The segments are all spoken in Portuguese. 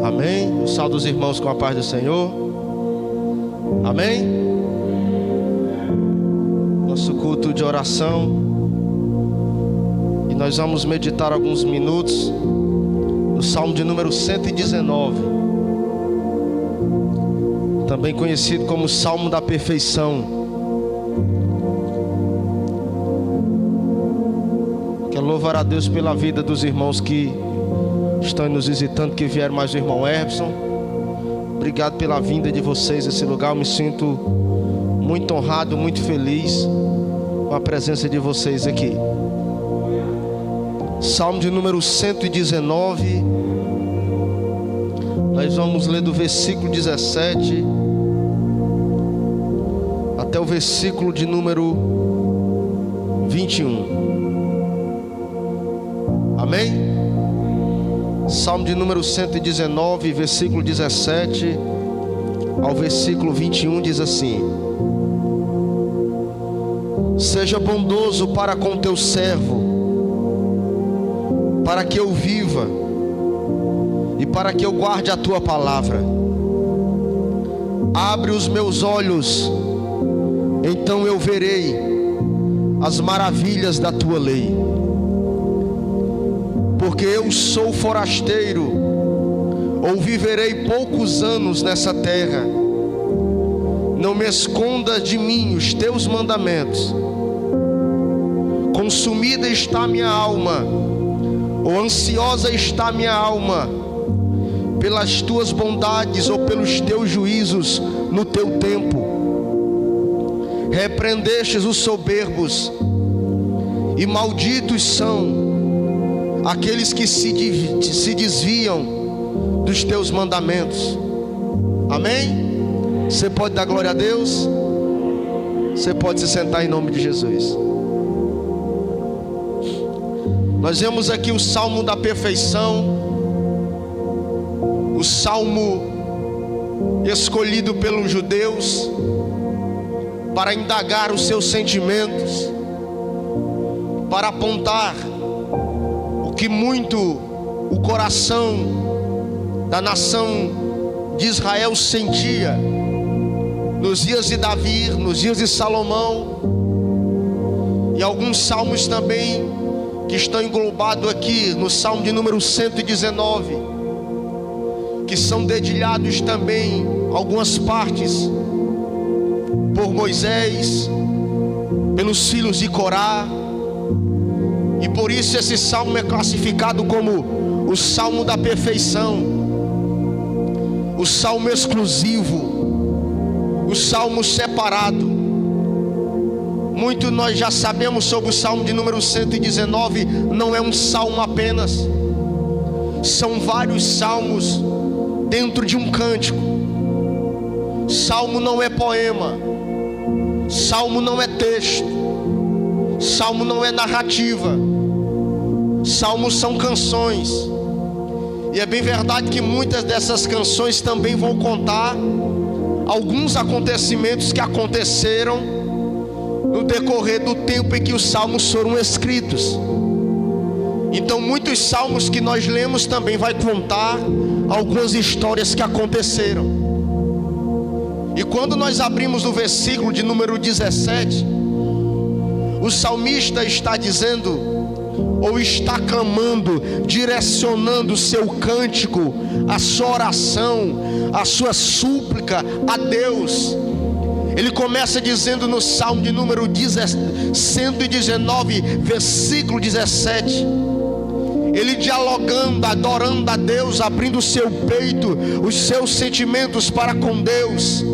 Amém? Eu saúdo os irmãos com a paz do Senhor. Amém? Nosso culto de oração. E nós vamos meditar alguns minutos no Salmo de número 119, também conhecido como Salmo da Perfeição. Quero louvar a Deus pela vida dos irmãos que estão nos visitando, que vieram, mais o irmão Erbson. Obrigado pela vinda de vocês a esse lugar. Eu me sinto muito honrado, muito feliz com a presença de vocês aqui. Salmo de número 119. Nós vamos ler do versículo 17 até o versículo de número 21. Amém? Salmo de número 119, versículo 17 ao versículo 21 diz assim: Seja bondoso para com teu servo, para que eu viva e para que eu guarde a tua palavra. Abre os meus olhos, então eu verei as maravilhas da tua lei. Porque eu sou forasteiro, ou viverei poucos anos nessa terra. Não me esconda de mim os teus mandamentos. Consumida está minha alma, ou ansiosa está minha alma, pelas tuas bondades ou pelos teus juízos no teu tempo. Repreendestes os soberbos, e malditos são aqueles que se desviam dos teus mandamentos. Amém? Você pode dar glória a Deus? Você pode se sentar em nome de Jesus. Nós vemos aqui o Salmo da Perfeição, o Salmo escolhido pelos judeus para indagar os seus sentimentos, para apontar que muito o coração da nação de Israel sentia nos dias de Davi, nos dias de Salomão, e alguns salmos também que estão englobados aqui no Salmo de número 119, que são dedilhados também algumas partes por Moisés, pelos filhos de Corá. E por isso esse salmo é classificado como o Salmo da Perfeição, o Salmo exclusivo, o Salmo separado. Muito nós já sabemos sobre o Salmo de número 119. Não é um salmo apenas, são vários salmos dentro de um cântico. Salmo não é poema, salmo não é texto, salmo não é narrativa. Salmos são canções. E é bem verdade que muitas dessas canções também vão contar alguns acontecimentos que aconteceram no decorrer do tempo em que os salmos foram escritos. Então muitos salmos que nós lemos também vai contar algumas histórias que aconteceram. E quando nós abrimos o versículo de número 17, o salmista está dizendo, ou está clamando, direcionando o seu cântico, a sua oração, a sua súplica a Deus. Ele começa dizendo no Salmo de número 119, versículo 17, ele dialogando, adorando a Deus, abrindo o seu peito, os seus sentimentos para com Deus.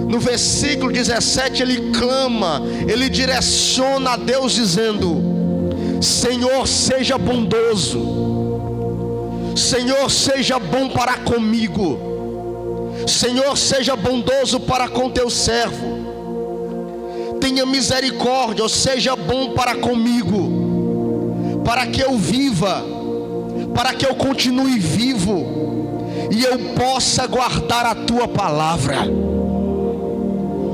No versículo 17 ele clama, ele direciona a Deus dizendo: Senhor, seja bondoso, Senhor, seja bom para comigo, Senhor, seja bondoso para com teu servo, tenha misericórdia, ou seja bom para comigo, para que eu viva, para que eu continue vivo e eu possa guardar a tua palavra.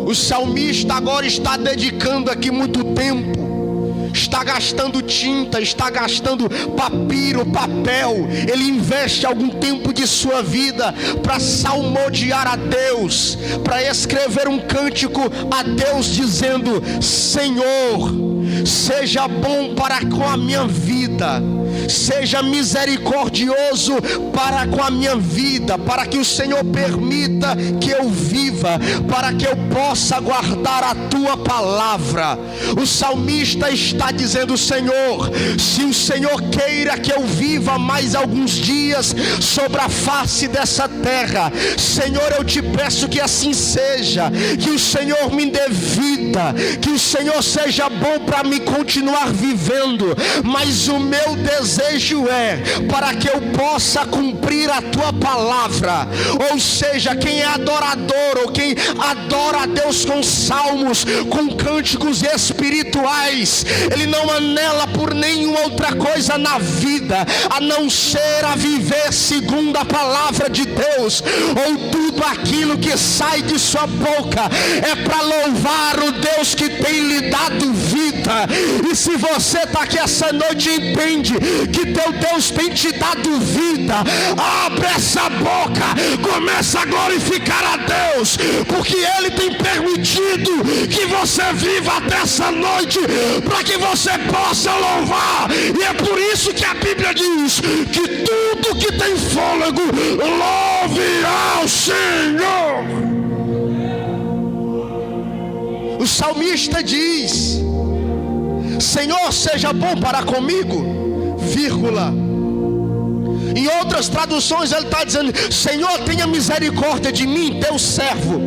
O salmista agora está dedicando aqui muito tempo, está gastando tinta, está gastando papiro, papel, ele investe algum tempo de sua vida para salmodiar a Deus, para escrever um cântico a Deus dizendo: Senhor, seja bom para com a minha vida, seja misericordioso para com a minha vida, para que o Senhor permita que eu viva, para que eu possa guardar a tua palavra. O salmista está dizendo: Senhor, se o Senhor queira que eu viva mais alguns dias sobre a face dessa terra, Senhor, eu te peço que assim seja, que o Senhor me dê vida, que o Senhor seja bom para me continuar vivendo, mas o meu desejo é para que eu possa cumprir a tua palavra. Ou seja, quem é adorador, ou quem adora a Deus com salmos, com cânticos espirituais, ele não anela por nenhuma outra coisa na vida, a não ser a viver segundo a palavra de Deus, ou tudo aquilo que sai de sua boca é para louvar o Deus que tem lhe dado vida. E se você está aqui essa noite e entende que teu Deus tem te dado vida, abre essa boca, começa a glorificar a Deus, porque Ele tem permitido que você viva até essa noite, para que você possa louvar. E é por isso que a Bíblia diz que tudo que tem fôlego, louve ao Senhor. O salmista diz: Senhor, seja bom para comigo, vírgula. Em outras traduções ele está dizendo: Senhor, tenha misericórdia de mim, teu servo.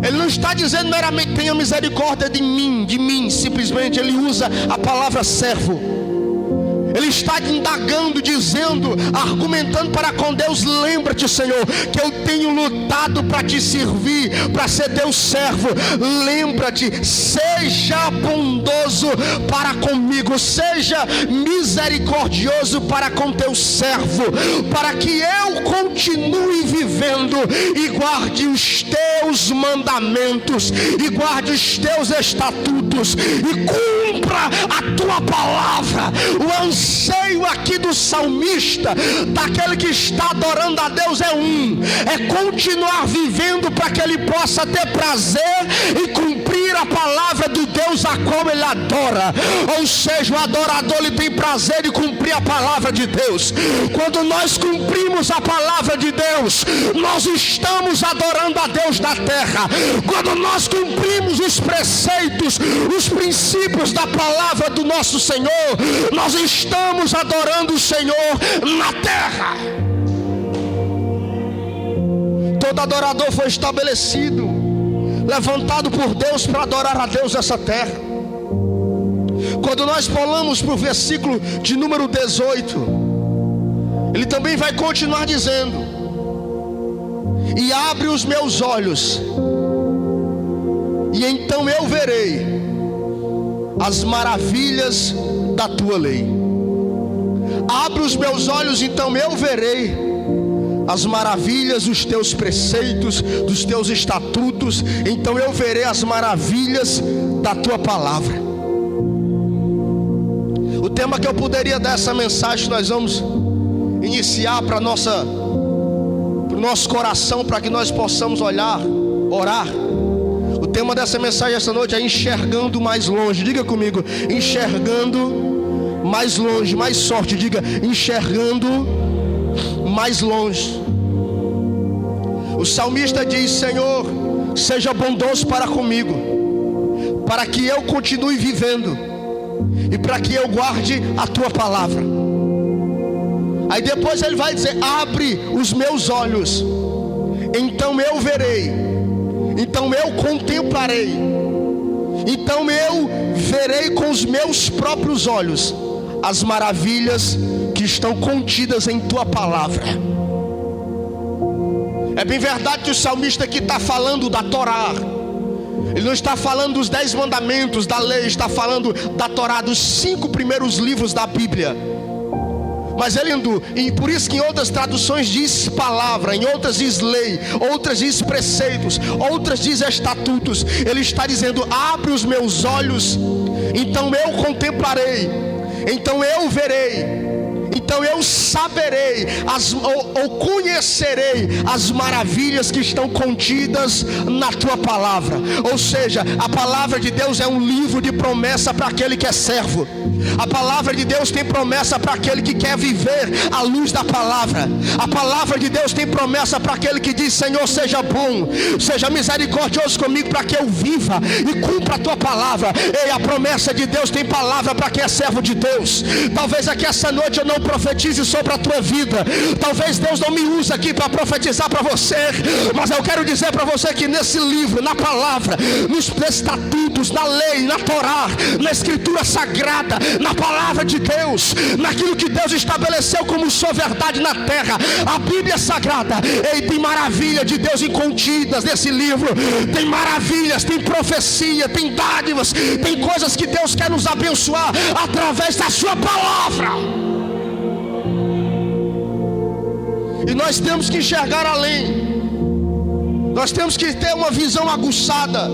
Ele não está dizendo meramente tenha misericórdia de mim, simplesmente ele usa a palavra servo. Ele está indagando, dizendo, argumentando para com Deus: lembra-te, Senhor, que eu tenho lutado para te servir, para ser teu servo. Lembra-te, seja bondoso para comigo, seja misericordioso para com teu servo, para que eu continue vivendo e guarde os teus mandamentos, e guarde os teus estatutos, e cumpra a tua palavra. O anseio aqui do salmista, daquele que está adorando a Deus, é continuar vivendo para que ele possa ter prazer e cumprir a palavra do Deus a qual ele adora. Ou seja, o adorador, ele tem prazer em cumprir a palavra de Deus. Quando nós cumprimos a palavra de Deus, nós estamos adorando a Deus da terra. Quando nós cumprimos os preceitos, os princípios da palavra do nosso Senhor, nós estamos adorando o Senhor na terra. Todo adorador foi estabelecido, levantado por Deus para adorar a Deus nessa terra. Quando nós pulamos para o versículo de número 18, ele também vai continuar dizendo: e abre os meus olhos, e então eu verei as maravilhas da tua lei. Abre os meus olhos, então eu verei as maravilhas dos teus preceitos, dos teus estatutos. Então eu verei as maravilhas da tua palavra. O tema que eu poderia dar essa mensagem, nós vamos iniciar para o nosso coração, para que nós possamos orar. O tema dessa mensagem essa noite é enxergando mais longe. Diga comigo: enxergando mais longe. Mais sorte, diga: enxergando mais longe. O salmista diz: Senhor, seja bondoso para comigo, para que eu continue vivendo e para que eu guarde a tua palavra. Aí depois ele vai dizer: abre os meus olhos, então eu verei, então eu contemplarei, então eu verei com os meus próprios olhos as maravilhas que estão contidas em tua palavra. É bem verdade que o salmista aqui está falando da Torá. Ele não está falando dos 10 mandamentos da lei, está falando da Torá, dos 5 primeiros livros da Bíblia. Mas ele andou, e por isso que em outras traduções diz palavra, em outras diz lei, outras diz preceitos, outras diz estatutos. Ele está dizendo: abre os meus olhos, então eu contemplarei, então eu verei, então eu saberei, ou conhecerei as maravilhas que estão contidas na tua palavra. Ou seja, a palavra de Deus é um livro de promessa para aquele que é servo. A palavra de Deus tem promessa para aquele que quer viver à luz da palavra. A palavra de Deus tem promessa para aquele que diz: Senhor, seja bom, seja misericordioso comigo, para que eu viva e cumpra a tua palavra. E a promessa de Deus tem palavra para quem é servo de Deus. Talvez aqui essa noite eu não profetize sobre a tua vida, talvez Deus não me use aqui para profetizar para você, mas eu quero dizer para você que nesse livro, na palavra, nos estatutos, na lei, na Torá, na escritura sagrada, na palavra de Deus, naquilo que Deus estabeleceu como sua verdade na terra, a Bíblia sagrada, e tem maravilha de Deus contidas nesse livro. Tem maravilhas, tem profecia, tem dádivas, tem coisas que Deus quer nos abençoar através da sua palavra. E nós temos que enxergar além. Nós temos que ter uma visão aguçada.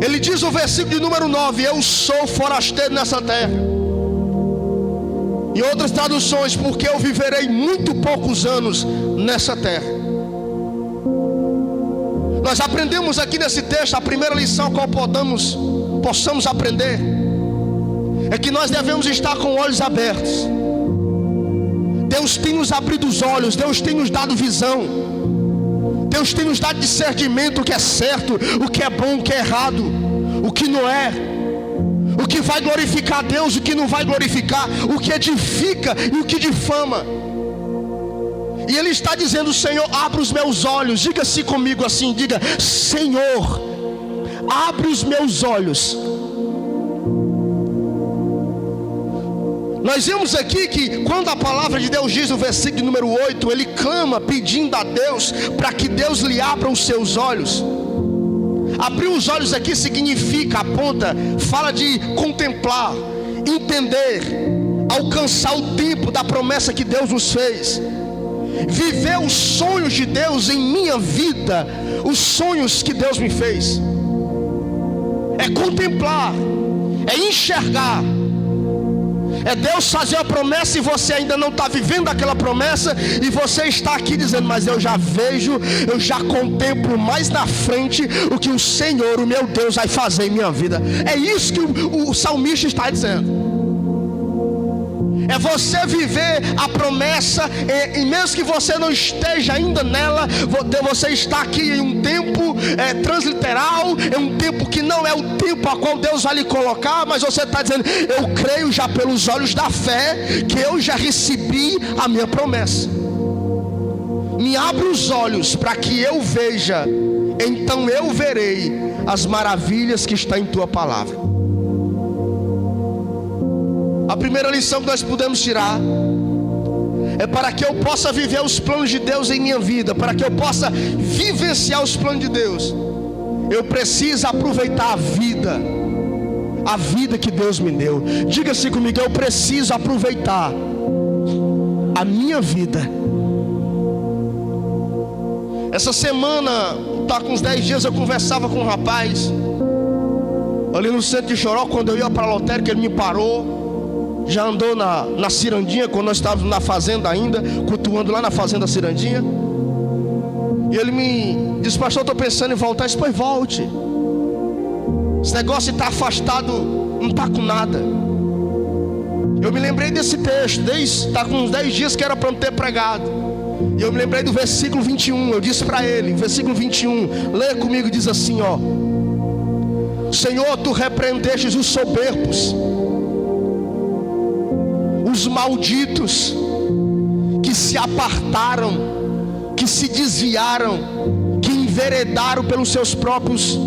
Ele diz no versículo de número 9: eu sou forasteiro nessa terra. Em outras traduções: porque eu viverei muito poucos anos nessa terra. Nós aprendemos aqui nesse texto, a primeira lição qual possamos aprender é que nós devemos estar com olhos abertos. Deus tem nos abrido os olhos, Deus tem nos dado visão, Deus tem nos dado discernimento, o que é certo, o que é bom, o que é errado, o que não é, o que vai glorificar a Deus, o que não vai glorificar, o que edifica e o que difama. E Ele está dizendo: Senhor, abre os meus olhos. Diga-se comigo assim, diga: Senhor, abre os meus olhos. Nós vemos aqui que quando a palavra de Deus diz no versículo número 8, ele clama pedindo a Deus para que Deus lhe abra os seus olhos. Abrir os olhos aqui significa, aponta, fala de contemplar, entender, alcançar o tempo da promessa que Deus nos fez, viver os sonhos de Deus em minha vida, os sonhos que Deus me fez. É contemplar, é enxergar. É Deus fazer a promessa e você ainda não está vivendo aquela promessa, e você está aqui dizendo: mas eu já vejo, eu já contemplo mais na frente o que o Senhor, o meu Deus, vai fazer em minha vida. É isso que o salmista está dizendo. É você viver a promessa, e mesmo que você não esteja ainda nela, você está aqui em um tempo transliteral, é um tempo que não é o tempo a qual Deus vai lhe colocar, mas você está dizendo: eu creio já pelos olhos da fé, que eu já recebi a minha promessa. Me abre os olhos para que eu veja, então eu verei as maravilhas que estão em tua palavra. A primeira lição que nós podemos tirar é: para que eu possa viver os planos de Deus em minha vida, para que eu possa vivenciar os planos de Deus, eu preciso aproveitar a vida que Deus me deu. Diga-se comigo: eu preciso aproveitar a minha vida. Essa semana, tá com uns 10 dias, eu conversava com um rapaz ali no centro de Choró. Quando eu ia para a lotérica, ele me parou. Já andou na Cirandinha, quando nós estávamos na fazenda ainda, cultuando lá na fazenda Cirandinha. E ele me disse: pastor, estou pensando em voltar. Eu disse: pois volte. Esse negócio de estar afastado não está com nada. Eu me lembrei desse texto, está com uns 10 dias que era para eu ter pregado. E eu me lembrei do versículo 21. Eu disse para ele, versículo 21, leia comigo, diz assim: ó: Senhor, tu repreendestes os soberbos, os malditos que se apartaram, que se desviaram, que enveredaram pelos seus próprios,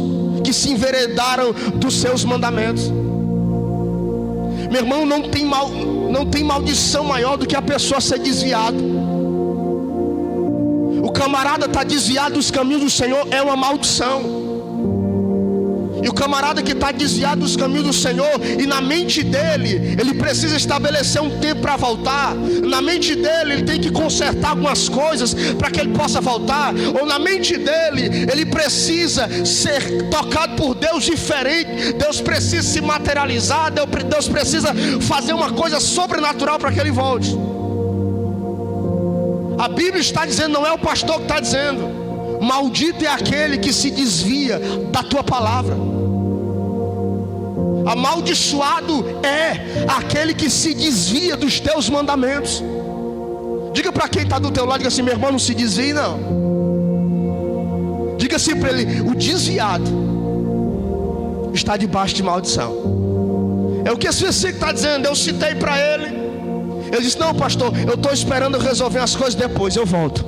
que se enveredaram dos seus mandamentos. Meu irmão, não tem maldição maior do que a pessoa ser desviada. O camarada está desviado dos caminhos do Senhor, é uma maldição. E o camarada que está desviado dos caminhos do Senhor, e na mente dele, ele precisa estabelecer um tempo para voltar. Na mente dele, ele tem que consertar algumas coisas para que ele possa voltar. Ou na mente dele, ele precisa ser tocado por Deus diferente. Deus precisa se materializar, Deus precisa fazer uma coisa sobrenatural para que ele volte. A Bíblia está dizendo, não é o pastor que está dizendo: maldito é aquele que se desvia da tua palavra. Amaldiçoado é aquele que se desvia dos teus mandamentos. Diga para quem está do teu lado, diga assim: meu irmão, não se desvie não. Diga assim para ele: o desviado está debaixo de maldição. É o que esse versículo está dizendo. Eu citei para ele. Ele disse: não, pastor, eu estou esperando resolver as coisas, depois eu volto.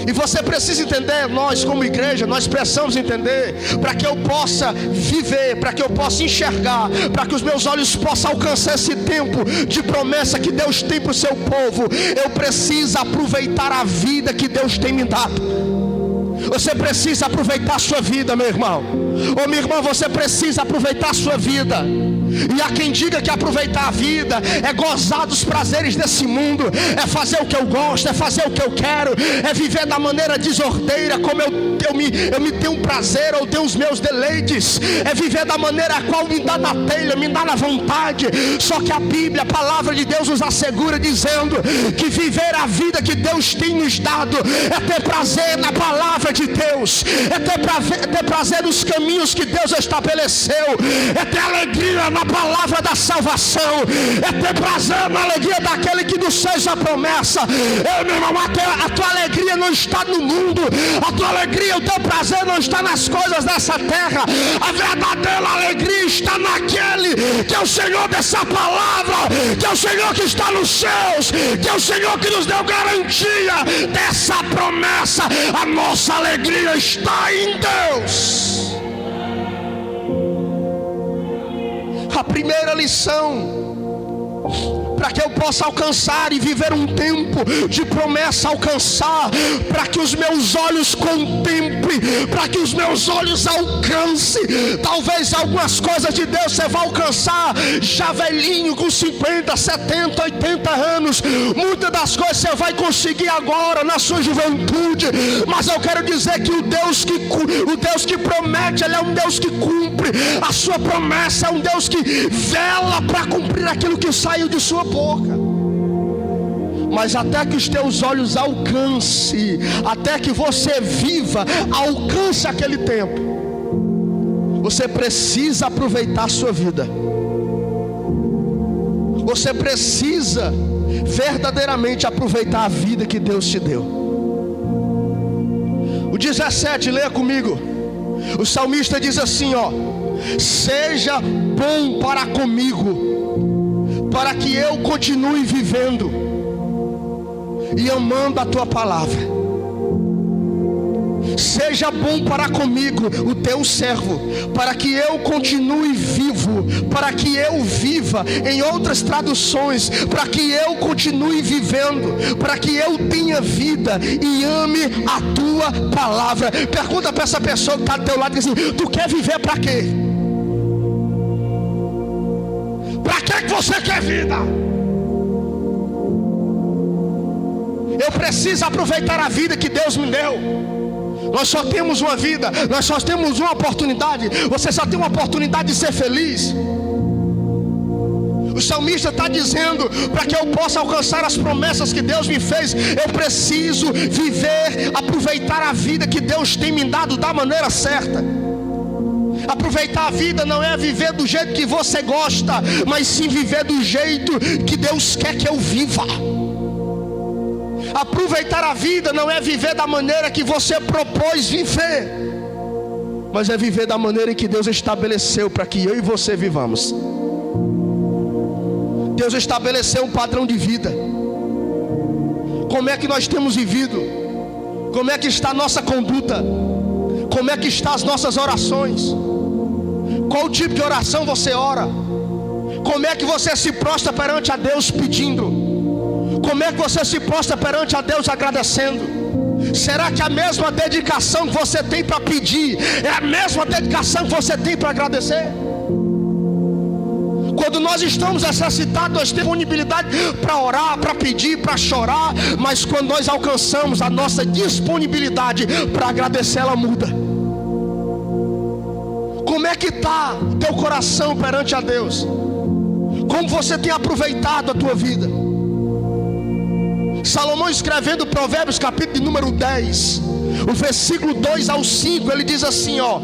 E você precisa entender, nós como igreja, nós precisamos entender, para que eu possa viver, para que eu possa enxergar, para que os meus olhos possam alcançar esse tempo de promessa que Deus tem para o seu povo. Eu preciso aproveitar a vida que Deus tem me dado. Você precisa aproveitar a sua vida, meu irmão. Ô minha irmã, você precisa aproveitar a sua vida. E há quem diga que aproveitar a vida é gozar dos prazeres desse mundo, é fazer o que eu gosto, é fazer o que eu quero, é viver da maneira desordeira como eu me tenho um prazer, ou tenho os meus deleites, é viver da maneira a qual me dá na telha, me dá na vontade. Só que a Bíblia, a palavra de Deus nos assegura dizendo que viver a vida que Deus tem nos dado é ter prazer na palavra de Deus, é ter prazer nos caminhos que Deus estabeleceu, é ter alegria na palavra da salvação, é ter prazer na alegria daquele que nos fez a promessa. Meu irmão, a tua alegria não está no mundo, a tua alegria, o teu prazer não está nas coisas dessa terra. A verdadeira alegria está naquele que é o Senhor dessa palavra, que é o Senhor que está nos céus, que é o Senhor que nos deu garantia dessa promessa. A nossa alegria está em Deus. A primeira lição, para que eu possa alcançar e viver um tempo de promessa, alcançar, para que os meus olhos contemplem, para que os meus olhos alcancem. Talvez algumas coisas de Deus você vai alcançar já velhinho, com 50, 70, 80 anos. Muitas das coisas você vai conseguir agora na sua juventude. Mas eu quero dizer que o Deus que promete, Ele é um Deus que cumpre a sua promessa, é um Deus que vela para cumprir aquilo que saiu de sua boca. Mas até que os teus olhos alcance, até que você viva, alcance aquele tempo, você precisa aproveitar a sua vida. Você precisa verdadeiramente aproveitar a vida que Deus te deu. O 17, leia comigo. O salmista diz assim, ó: seja bom para comigo, para que eu continue vivendo e amando a tua palavra. Seja bom para comigo, o teu servo, para que eu continue vivo, para que eu viva. Em outras traduções, para que eu continue vivendo, para que eu tenha vida e ame a tua palavra. Pergunta para essa pessoa que está do teu lado assim: tu quer viver para quê? Para que você quer vida? Eu preciso aproveitar a vida que Deus me deu. Nós só temos uma vida, nós só temos uma oportunidade. Você só tem uma oportunidade de ser feliz. O salmista está dizendo: para que eu possa alcançar as promessas que Deus me fez, eu preciso viver, aproveitar a vida que Deus tem me dado da maneira certa. Aproveitar a vida não é viver do jeito que você gosta, mas sim viver do jeito que Deus quer que eu viva. Aproveitar a vida não é viver da maneira que você propôs viver, mas é viver da maneira que Deus estabeleceu para que eu e você vivamos. Deus estabeleceu um padrão de vida. Como é que nós temos vivido? Como é que está a nossa conduta? Como é que estão as nossas orações? Qual tipo de oração você ora? Como é que você se prostra perante a Deus pedindo? Como é que você se prostra perante a Deus agradecendo? Será que a mesma dedicação que você tem para pedir é a mesma dedicação que você tem para agradecer? Quando nós estamos necessitados, nós temos disponibilidade para orar, para pedir, para chorar. Mas quando nós alcançamos a nossa disponibilidade para agradecer, ela muda. Como é que está o teu coração perante a Deus? Como você tem aproveitado a tua vida? Salomão, escrevendo Provérbios capítulo número 10, o versículo 2 ao 5, ele diz assim, ó: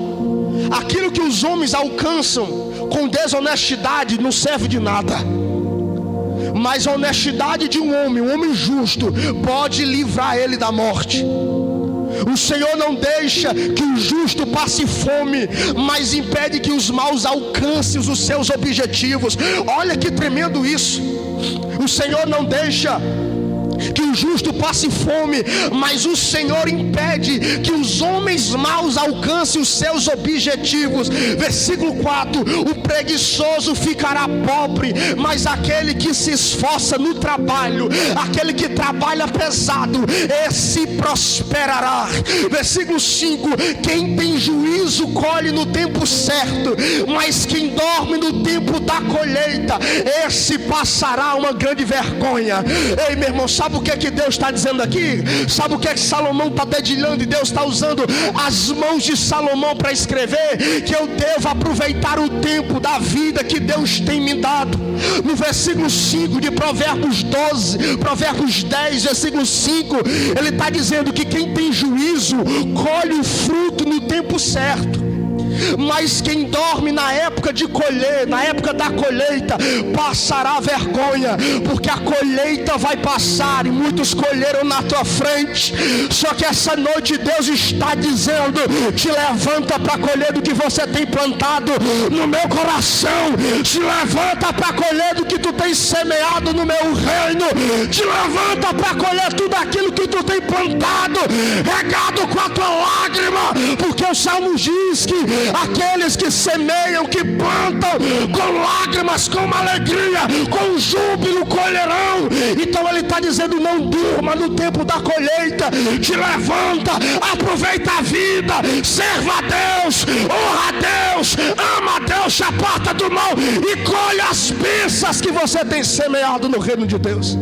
aquilo que os homens alcançam com desonestidade não serve de nada, mas a honestidade de um homem justo, pode livrar ele da morte. O Senhor não deixa que o justo passe fome, mas impede que os maus alcancem os seus objetivos. Olha que tremendo isso. O Senhor não deixa que o justo passe fome, mas o Senhor impede que os homens maus alcancem os seus objetivos. Versículo 4: o preguiçoso ficará pobre, mas aquele que se esforça no trabalho, aquele que trabalha pesado, esse prosperará. Versículo 5: quem tem juízo colhe no tempo certo, mas quem dorme no tempo da colheita, esse passará uma grande vergonha. Ei, meu irmão, sabe o que Deus está dizendo aqui? Sabe o que Salomão está dedilhando? E Deus está usando as mãos de Salomão para escrever que eu devo aproveitar o tempo da vida que Deus tem me dado. No versículo 5 de Provérbios 10, versículo 5, ele está dizendo que quem tem juízo colhe o fruto no tempo certo, mas quem dorme na época de colher, na época da colheita, passará vergonha, porque a colheita vai passar e muitos colheram na tua frente. Só que essa noite Deus está dizendo: te levanta para colher do que você tem plantado no meu coração, te levanta para colher do que tu tem semeado no meu reino, te levanta para colher tudo aquilo que tu tem plantado, regado com a tua lágrima, porque o Salmo diz que aqueles que semeiam, que plantam com lágrimas, com alegria, com júbilo colherão. Então ele está dizendo: não durma no tempo da colheita, te levanta, aproveita a vida, serva a Deus, honra a Deus, ama a Deus, se aparta do mal e colhe as bênçãos que você tem semeado no reino de Deus.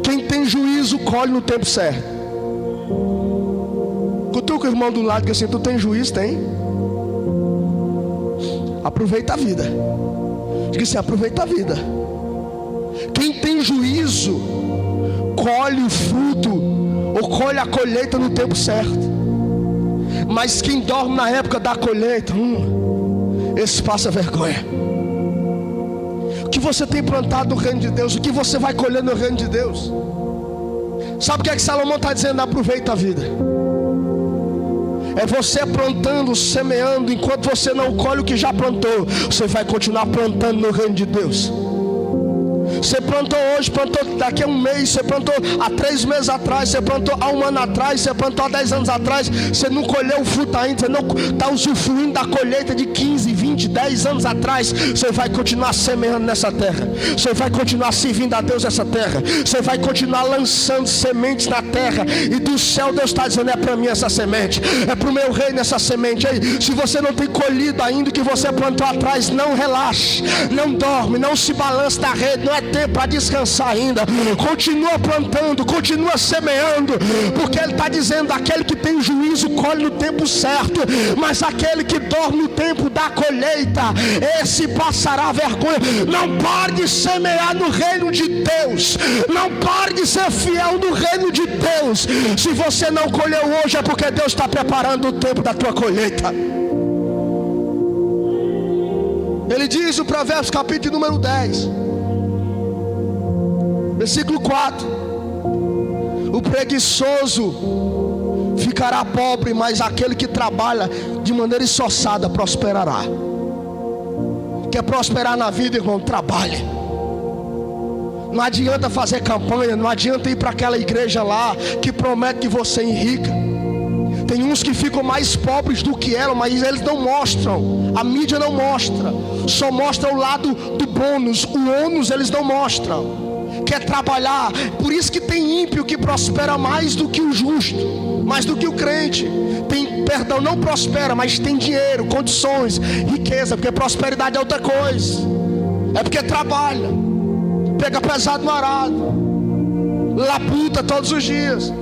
Quem tem juízo colhe no tempo certo. Cutuca o irmão do lado que assim: tu tem juízo? Tem. Aproveita a vida. Diga assim: aproveita a vida. Quem tem juízo colhe o fruto ou colhe a colheita no tempo certo, mas quem dorme na época da colheita, esse passa vergonha. O que você tem plantado no reino de Deus, o que você vai colher no reino de Deus? Sabe o que é que Salomão está dizendo? Aproveita a vida. É você plantando, semeando. Enquanto você não colhe o que já plantou, você vai continuar plantando no reino de Deus. Você plantou hoje, plantou daqui a um mês, você plantou há 3 meses atrás, você plantou há 1 ano atrás, você plantou há 10 anos atrás, você não colheu o fruto ainda, você não está usufruindo da colheita de 15, 20, 10 anos atrás. Você vai continuar semeando nessa terra, você vai continuar servindo a Deus nessa terra, você vai continuar lançando sementes na terra, e do céu Deus está dizendo: é para mim essa semente, é para o meu reino essa semente. Aí, se você não tem colhido ainda o que você plantou atrás, não relaxe, não dorme, não se balance da rede, não é tempo para descansar ainda. Continua plantando, continua semeando, porque ele está dizendo: aquele que tem juízo colhe no tempo certo, mas aquele que dorme no tempo da colheita, esse passará vergonha. Não pare de semear no reino de Deus, não pare de ser fiel no reino de Deus. Se você não colheu hoje, é porque Deus está preparando o tempo da tua colheita. Ele diz no Provérbios capítulo número 10, versículo 4: o preguiçoso ficará pobre, mas aquele que trabalha de maneira esforçada prosperará. Quer prosperar na vida, irmão? Trabalhe. Não adianta fazer campanha, não adianta ir para aquela igreja lá que promete que você enrica. Tem uns que ficam mais pobres do que ela, mas eles não mostram, a mídia não mostra, só mostra o lado do bônus, o ônus eles não mostram. quer trabalhar. Por isso que tem ímpio que prospera mais do que o justo, mais do que o crente. Tem, perdão, não prospera, mas tem dinheiro, condições, riqueza, porque prosperidade é outra coisa. É porque trabalha, pega pesado no arado, labuta todos os dias.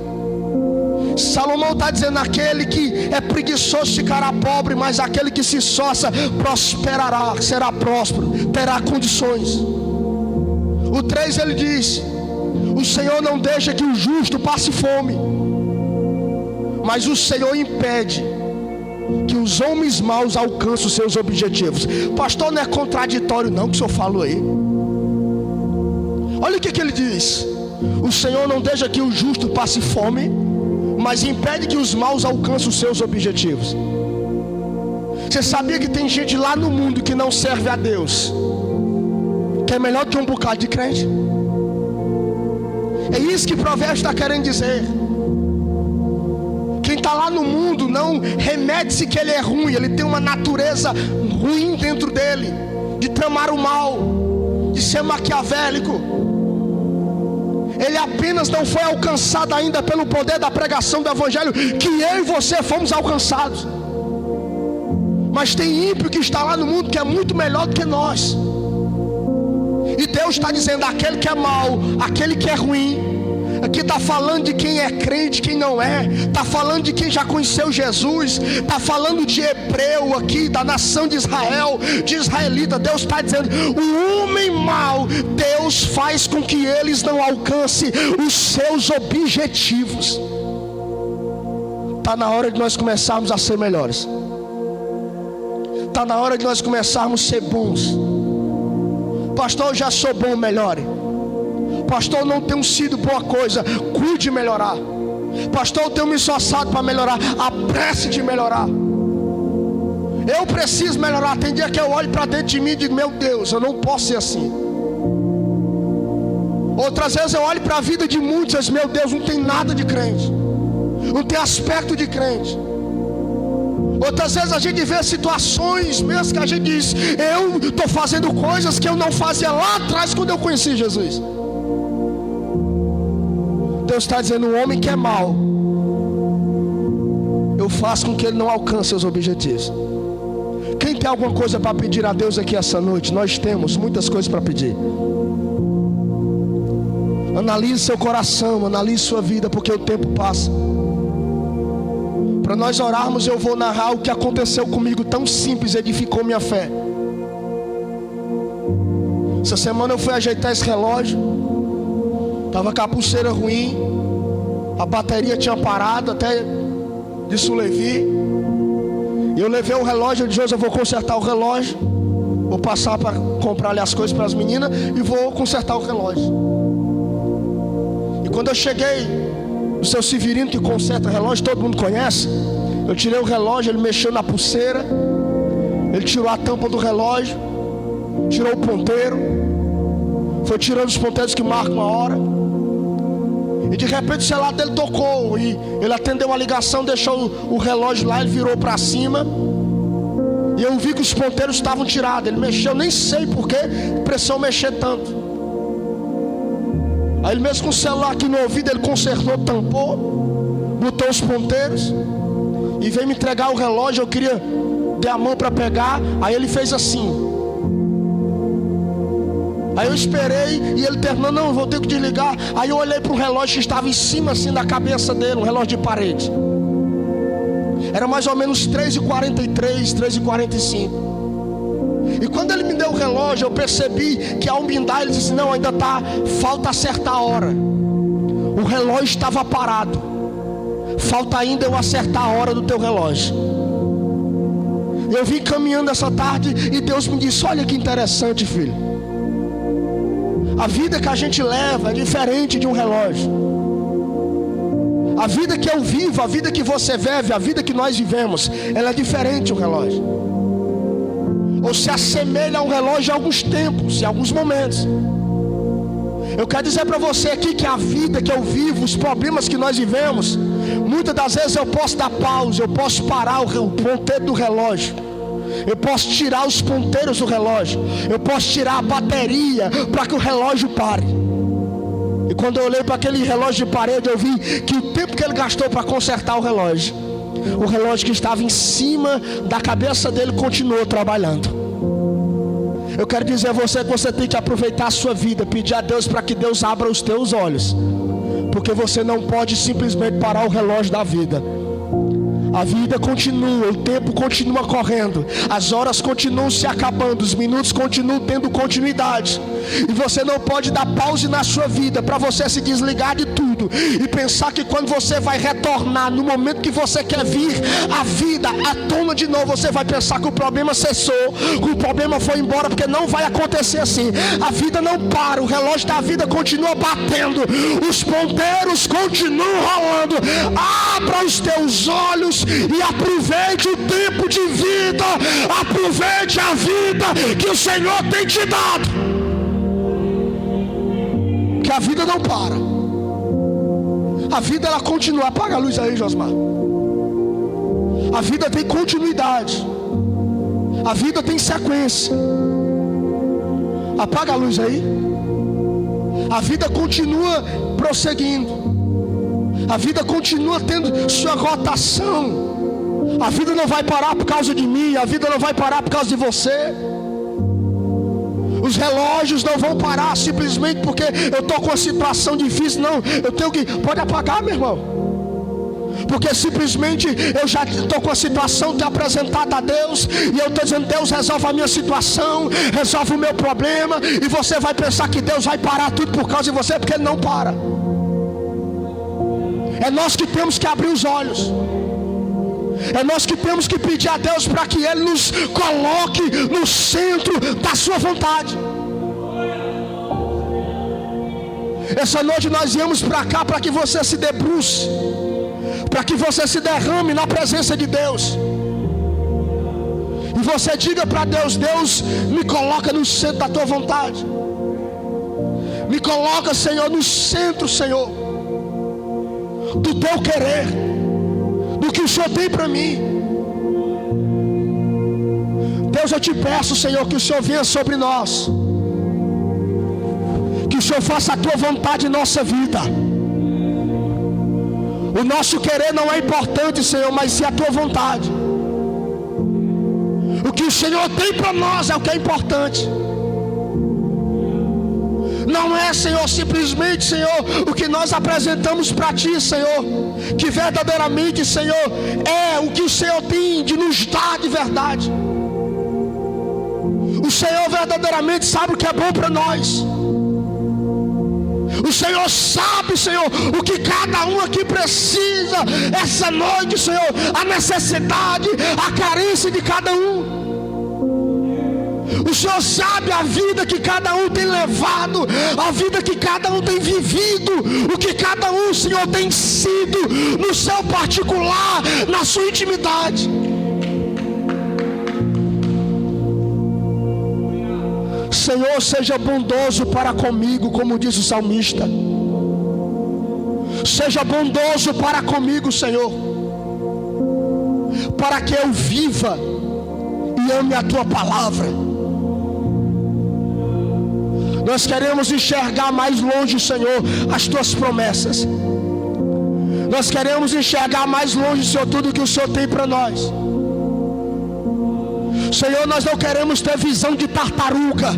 Salomão está dizendo: aquele que é preguiçoso ficará pobre, mas aquele que se esforça prosperará, será próspero, terá condições. O 3 ele diz: o Senhor não deixa que o justo passe fome, mas o Senhor impede que os homens maus alcancem os seus objetivos. Pastor, não é contraditório não que o senhor falou aí? Olha o que ele diz: o Senhor não deixa que o justo passe fome, mas impede que os maus alcancem os seus objetivos. Você sabia que tem gente lá no mundo que não serve a Deus, que é melhor que um bocado de crente? É isso que Provérbios está querendo dizer. Quem está lá no mundo não remete-se que ele é ruim, ele tem uma natureza ruim dentro dele, de tramar o mal, de ser maquiavélico. Ele apenas não foi alcançado ainda pelo poder da pregação do evangelho, que eu e você fomos alcançados. Mas tem ímpio que está lá no mundo que é muito melhor do que nós. E Deus está dizendo: aquele que é mau, aquele que é ruim. Aqui está falando de quem é crente, quem não é. Está falando de quem já conheceu Jesus. Está falando de hebreu aqui, da nação de Israel, de israelita. Deus está dizendo: o homem mau, Deus faz com que eles não alcancem os seus objetivos. Está na hora de nós começarmos a ser melhores. Está na hora de nós começarmos a ser bons. Pastor, eu já sou bom, melhore. Pastor, eu não tenho sido boa coisa, cuide de melhorar. Pastor, eu tenho me esforçado para melhorar, apresse de melhorar. Eu preciso melhorar. Tem dia que eu olho para dentro de mim e digo: meu Deus, eu não posso ser assim. Outras vezes eu olho para a vida de muitos e digo: meu Deus, não tem nada de crente, não tem aspecto de crente. Outras vezes a gente vê situações mesmo que a gente diz: eu estou fazendo coisas que eu não fazia lá atrás quando eu conheci Jesus. Deus está dizendo: um homem que é mau, eu faço com que ele não alcance seus objetivos. Quem tem alguma coisa para pedir a Deus aqui essa noite? Nós temos muitas coisas para pedir. Analise seu coração, analise sua vida, porque o tempo passa. Para nós orarmos, eu vou narrar o que aconteceu comigo, tão simples, edificou minha fé. Essa semana eu fui ajeitar esse relógio, estava com a pulseira ruim, a bateria tinha parado, até disse o Levi. E eu levei o relógio, eu disse: hoje eu vou consertar o relógio, vou passar para comprar ali as coisas para as meninas e vou consertar o relógio. E quando eu cheguei, o seu Severino que conserta relógio, todo mundo conhece. Eu tirei o relógio, ele mexeu na pulseira, ele tirou a tampa do relógio, tirou o ponteiro, foi tirando os ponteiros que marcam a hora. E de repente o celular dele tocou, e ele atendeu uma ligação, deixou o relógio lá, ele virou para cima, e eu vi que os ponteiros estavam tirados. Ele mexeu, nem sei por que precisou mexer tanto. Aí ele mesmo com o celular aqui no ouvido, ele consertou, tampou, botou os ponteiros e veio me entregar o relógio. Eu queria dar a mão para pegar, aí ele fez assim. Aí eu esperei e ele terminou: não, eu vou ter que desligar. Aí eu olhei para o relógio que estava em cima assim da cabeça dele, um relógio de parede. Era mais ou menos 3h43, 3h45. E quando ele me deu o relógio, eu percebi que ao me dar, ele disse: não, ainda falta acertar a hora. O relógio estava parado. Falta ainda eu acertar a hora do teu relógio. Eu vim caminhando essa tarde e Deus me disse: olha que interessante, filho. A vida que a gente leva é diferente de um relógio. A vida que eu vivo, a vida que você vive, a vida que nós vivemos, ela é diferente de um relógio. Ou se assemelha a um relógio em alguns tempos, em alguns momentos. Eu quero dizer para você aqui que a vida que eu vivo, os problemas que nós vivemos, muitas das vezes eu posso dar pausa, eu posso parar o ponteiro do relógio, eu posso tirar os ponteiros do relógio, eu posso tirar a bateria para que o relógio pare. E quando eu olhei para aquele relógio de parede, eu vi que o tempo que ele gastou para consertar o relógio que estava em cima da cabeça dele continuou trabalhando. Eu quero dizer a você que você tem que aproveitar a sua vida, pedir a Deus para que Deus abra os teus olhos, porque você não pode simplesmente parar o relógio da vida. A vida continua, o tempo continua correndo, as horas continuam se acabando, os minutos continuam tendo continuidade. E você não pode dar pause na sua vida para você se desligar de tudo e pensar que quando você vai retornar, no momento que você quer vir a vida à tona de novo, você vai pensar que o problema cessou, que o problema foi embora, porque não vai acontecer assim. A vida não para, o relógio da vida continua batendo, os ponteiros continuam rolando. Abra os teus olhos e aproveite o tempo de vida, aproveite a vida que o Senhor tem te dado, que a vida não para, a vida ela continua. Apaga a luz aí, Josmar. A vida tem continuidade, a vida tem sequência. Apaga a luz aí. A vida continua prosseguindo, a vida continua tendo sua rotação. A vida não vai parar por causa de mim, a vida não vai parar por causa de você. Os relógios não vão parar simplesmente porque eu estou com uma situação difícil. Não, eu tenho que... Pode apagar, meu irmão. Porque simplesmente eu já estou com a situação apresentada a Deus, e eu estou dizendo: Deus, resolve a minha situação, resolve o meu problema. E você vai pensar que Deus vai parar tudo por causa de você, porque Ele não para. É nós que temos que abrir os olhos, é nós que temos que pedir a Deus para que Ele nos coloque no centro da sua vontade. Essa noite nós viemos para cá para que você se debruce, para que você se derrame na presença de Deus, e você diga para Deus: Deus, me coloca no centro da tua vontade, me coloca, Senhor, no centro, Senhor, do teu querer, do que o Senhor tem para mim. Deus, eu te peço, Senhor, que o Senhor venha sobre nós, que o Senhor faça a tua vontade em nossa vida. O nosso querer não é importante, Senhor, mas sim a tua vontade. O que o Senhor tem para nós é o que é importante. Não é, Senhor, simplesmente, Senhor, o que nós apresentamos para Ti, Senhor, que verdadeiramente, Senhor, é o que o Senhor tem de nos dar de verdade. O Senhor verdadeiramente sabe o que é bom para nós. O Senhor sabe, Senhor, o que cada um aqui precisa essa noite, Senhor, a necessidade, a carência de cada um. O Senhor sabe a vida que cada um tem levado, a vida que cada um tem vivido, o que cada um, Senhor, tem sido no seu particular, na sua intimidade. Senhor, seja bondoso para comigo, como diz o salmista. Seja bondoso para comigo, Senhor, para que eu viva e ame a tua palavra. Nós queremos enxergar mais longe, Senhor, as tuas promessas. Nós queremos enxergar mais longe, Senhor, tudo que o Senhor tem para nós. Senhor, nós não queremos ter visão de tartaruga.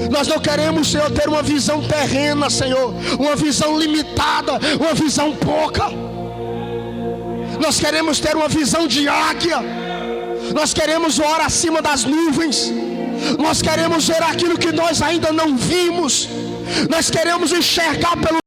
Nós não queremos, Senhor, ter uma visão terrena, Senhor, uma visão limitada, uma visão pouca. Nós queremos ter uma visão de águia. Nós queremos voar acima das nuvens. Nós queremos ver aquilo que nós ainda não vimos. Nós queremos enxergar pelo